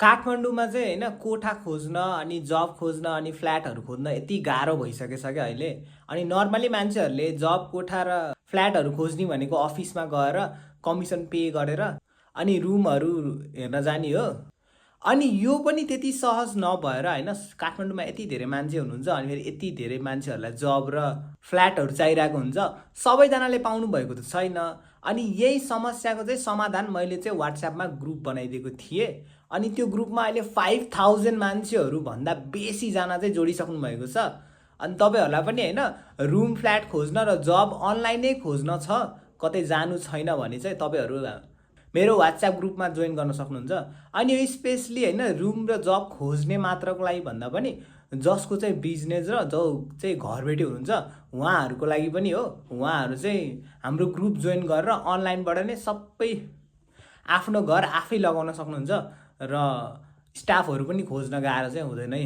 काठमाडौँमा चाहिँ होइन कोठा खोज्न अनि जब खोज्न अनि फ्ल्याटहरू खोज्न यति गाह्रो भइसकेछ क्या अहिले। अनि नर्मली मान्छेहरूले जब कोठा र फ्ल्याटहरू खोज्ने भनेको अफिसमा गएर कमिसन पे गरेर अनि रुमहरू हेर्न जाने हो। अनि यो पनि त्यति सहज नभएर होइन काठमाडौँमा यति धेरै मान्छे हुनुहुन्छ अनि फेरि यति धेरै मान्छेहरूलाई जब र फ्ल्याटहरू चाहिरहेको हुन्छ, सबैजनाले पाउनु भएको त छैन। अनि यही समस्याको चाहिँ समाधान मैले चाहिँ वाट्सएपमा ग्रुप बनाइदिएको थिएँ। अनि त्यो ग्रुपमा अहिले 5000 मान्छेहरू भन्दा बेसीजना चाहिँ जोडिसक्नु भएको छ। अनि तपाईँहरूलाई पनि होइन रुम फ्ल्याट खोज्न र जब अनलाइनै खोज्न छ, कतै जानु छैन भने चाहिँ तपाईँहरू मेरो वाट्सएप ग्रुपमा जोइन गर्न सक्नुहुन्छ। अनि यो स्पेसली होइन रुम र जब खोज्ने मात्रको लागि भन्दा पनि जसको चाहिँ बिजनेस र जो चाहिँ घरबेटी हुनुहुन्छ उहाँहरूको लागि पनि हो। उहाँहरू चाहिँ हाम्रो ग्रुप जोइन गरेर अनलाइनबाट नै सबै आफ्नो घर आफै लगाउन सक्नुहुन्छ र स्टाफहरू पनि खोज्न गाह्रो चाहिँ हुँदैन है।